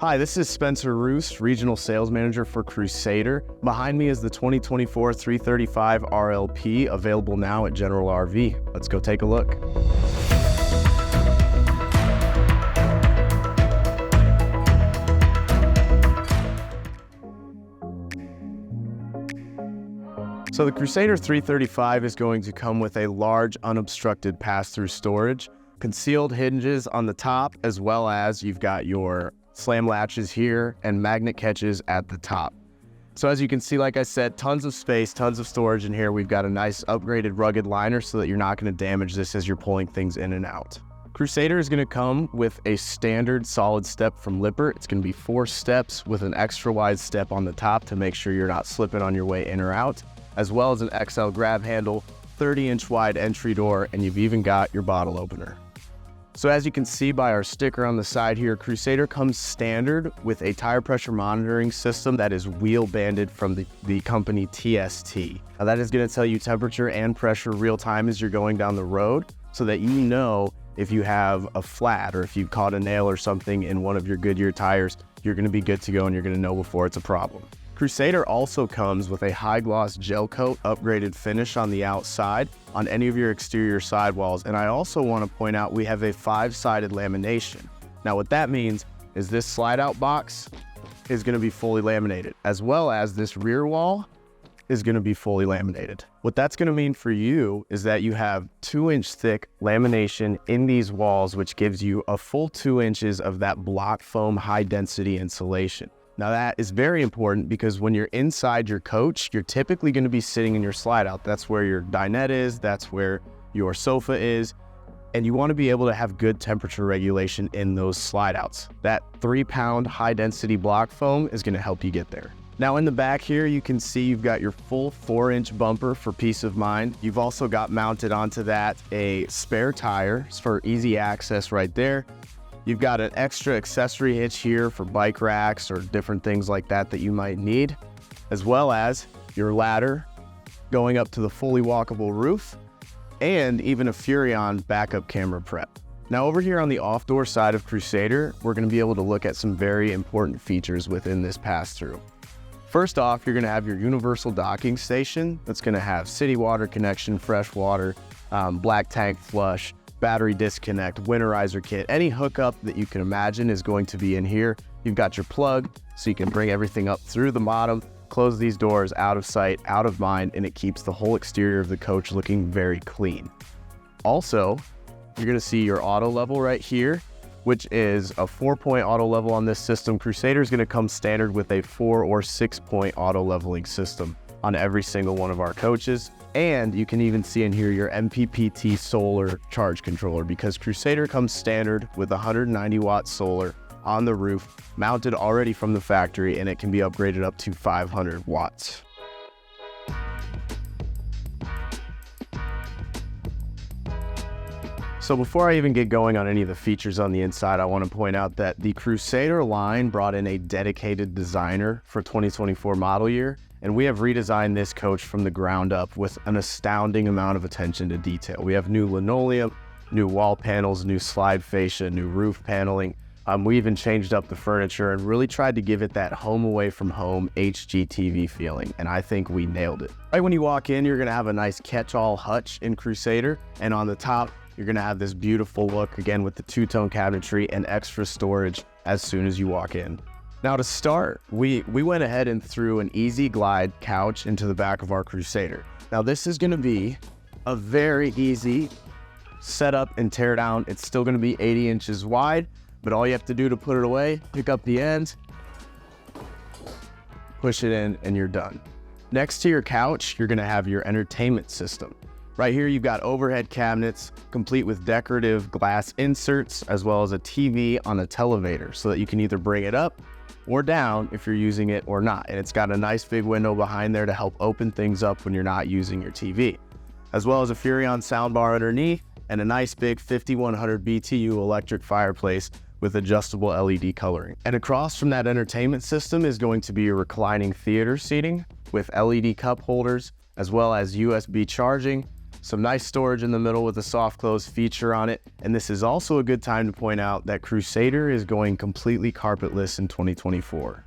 Hi, this is Spencer Roose, Regional Sales Manager for Crusader. Behind me is the 2024 335RLP, available now at General RV. Let's go take a look. So the Crusader 335 is going to come with a large unobstructed pass-through storage, concealed hinges on the top, as well as you've got your slam latches here and magnet catches at the top. So as you can see, like I said, tons of space, tons of storage in here. We've got a nice upgraded rugged liner so that you're not going to damage this as you're pulling things in and out. Crusader is going to come with a standard solid step from Lippert. It's going to be 4 steps with an extra wide step on the top to make sure you're not slipping on your way in or out, as well as an XL grab handle, 30-inch wide entry door, and you've even got your bottle opener. So as you can see by our sticker on the side here, Crusader comes standard with a tire pressure monitoring system that is wheel banded from the company TST. Now that is going to tell you temperature and pressure real time as you're going down the road so that you know if you have a flat or if you caught a nail or something in one of your Goodyear tires, you're going to be good to go and you're going to know before it's a problem. Crusader also comes with a high gloss gel coat upgraded finish on the outside on any of your exterior sidewalls. And I also want to point out we have a 5-sided lamination. Now what that means is this slide out box is going to be fully laminated, as well as this rear wall is going to be fully laminated. What that's going to mean for you is that you have 2-inch thick lamination in these walls, which gives you a full 2 inches of that block foam high density insulation. Now that is very important because when you're inside your coach, you're typically going to be sitting in your slide out. That's where your dinette is, that's where your sofa is, and you want to be able to have good temperature regulation in those slide outs. That 3-pound high density block foam is going to help you get there. Now in the back here, you can see you've got your full 4-inch bumper for peace of mind. You've also got mounted onto that a spare tire for easy access right there. You've got an extra accessory hitch here for bike racks or different things like that that you might need, as well as your ladder going up to the fully walkable roof, and even a Furrion backup camera prep. Now over here on the off-door side of Crusader, we're going to be able to look at some very important features within this pass-through. First off, you're going to have your universal docking station that's going to have city water connection, fresh water, black tank flush, battery disconnect, winterizer kit, any hookup that you can imagine is going to be in here. You've got your plug, so you can bring everything up through the bottom, close these doors out of sight, out of mind, and it keeps the whole exterior of the coach looking very clean. Also, you're gonna see your auto level right here, which is a 4-point auto level on this system. Crusader is gonna come standard with a 4 or 6-point auto leveling system on every single one of our coaches. And you can even see in here your MPPT solar charge controller, because Crusader comes standard with 190 watt solar on the roof, mounted already from the factory, and it can be upgraded up to 500 watts. So before I even get going on any of the features on the inside, I want to point out that the Crusader line brought in a dedicated designer for 2024 model year, and we have redesigned this coach from the ground up with an astounding amount of attention to detail. We have new linoleum, new wall panels, new slide fascia, new roof paneling. We even changed up the furniture and really tried to give it that home away from home HGTV feeling, and I think we nailed it. Right when you walk in, you're going to have a nice catch-all hutch in Crusader, and on the top, you're going to have this beautiful look, again, with the 2-tone cabinetry and extra storage as soon as you walk in. Now to start, we went ahead and threw an easy glide couch into the back of our Crusader. Now this is going to be a very easy setup and tear down. It's still going to be 80 inches wide, but all you have to do to put it away, pick up the end, push it in, and you're done. Next to your couch, you're going to have your entertainment system. Right here, you've got overhead cabinets complete with decorative glass inserts, as well as a TV on a televator so that you can either bring it up or down if you're using it or not. And it's got a nice big window behind there to help open things up when you're not using your TV, as well as a Furrion soundbar underneath and a nice big 5100 BTU electric fireplace with adjustable LED coloring. And across from that entertainment system is going to be your reclining theater seating with LED cup holders, as well as USB charging, Some nice storage in the middle with a soft close feature on it. And this is also a good time to point out that Crusader is going completely carpetless in 2024.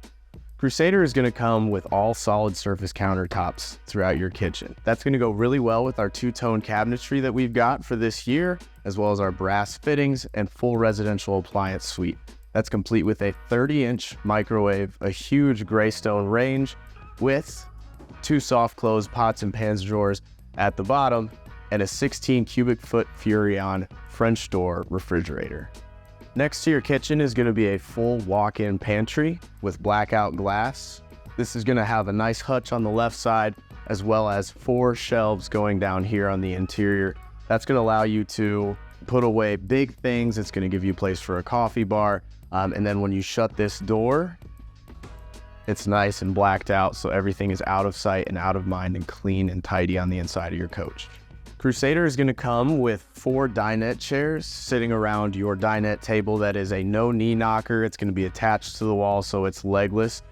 Crusader is going to come with all solid surface countertops throughout your kitchen. That's going to go really well with our two-tone cabinetry that we've got for this year, as well as our brass fittings and full residential appliance suite. That's complete with a 30-inch microwave, a huge gray stone range with 2 soft close pots and pans drawers at the bottom, and a 16 cubic foot Furrion French door refrigerator. Next to your kitchen is going to be a full walk-in pantry with blackout glass. This is going to have a nice hutch on the left side, as well as 4 shelves going down here on the interior. That's going to allow you to put away big things. It's going to give you a place for a coffee bar. And then when you shut this door, it's nice and blacked out, so everything is out of sight and out of mind and clean and tidy on the inside of your coach. Crusader is going to come with 4 dinette chairs sitting around your dinette table. That is a no knee knocker. It's going to be attached to the wall, so it's legless.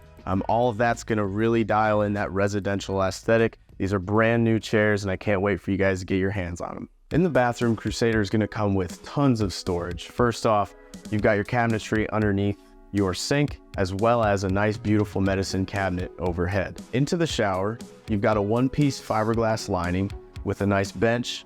All of that's going to really dial in that residential aesthetic. These are brand new chairs, and I can't wait for you guys to get your hands on them. In the bathroom, Crusader is going to come with tons of storage. First off, you've got your cabinetry underneath your sink, as well as a nice, beautiful medicine cabinet overhead. Into the shower, you've got a one-piece fiberglass lining with a nice bench,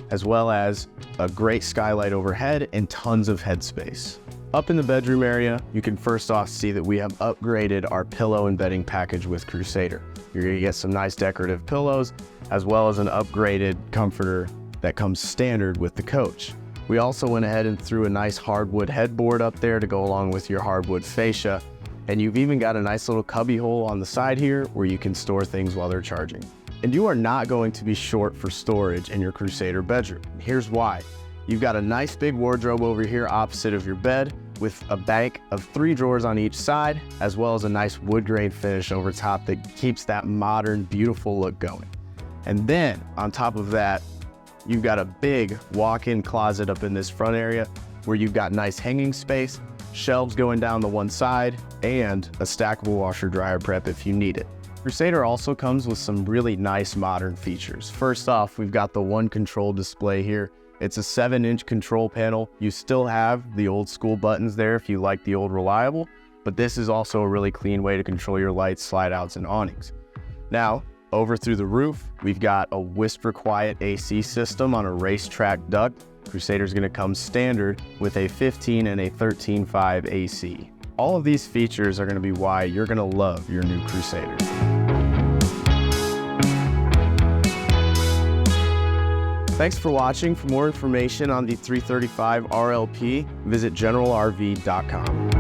as well as a great skylight overhead and tons of headspace. Up in the bedroom area, you can first off see that we have upgraded our pillow and bedding package with Crusader. You're gonna get some nice decorative pillows, as well as an upgraded comforter that comes standard with the coach. We also went ahead and threw a nice hardwood headboard up there to go along with your hardwood fascia. And you've even got a nice little cubby hole on the side here where you can store things while they're charging. And you are not going to be short for storage in your Crusader bedroom. Here's why. You've got a nice big wardrobe over here opposite of your bed with a bank of 3 drawers on each side, as well as a nice wood grain finish over top that keeps that modern, beautiful look going. And then on top of that, you've got a big walk-in closet up in this front area where you've got nice hanging space, shelves going down the one side, and a stackable washer dryer prep if you need it. Crusader also comes with some really nice modern features. First off, we've got the one control display here. It's a 7-inch control panel. You still have the old school buttons there if you like the old reliable, but this is also a really clean way to control your lights, slide outs, and awnings. Now, over through the roof, we've got a whisper quiet AC system on a racetrack duct. Crusader's gonna come standard with a 15 and a 13.5 AC. All of these features are gonna be why you're gonna love your new Crusader. Thanks for watching. For more information on the 335RLP, visit generalrv.com.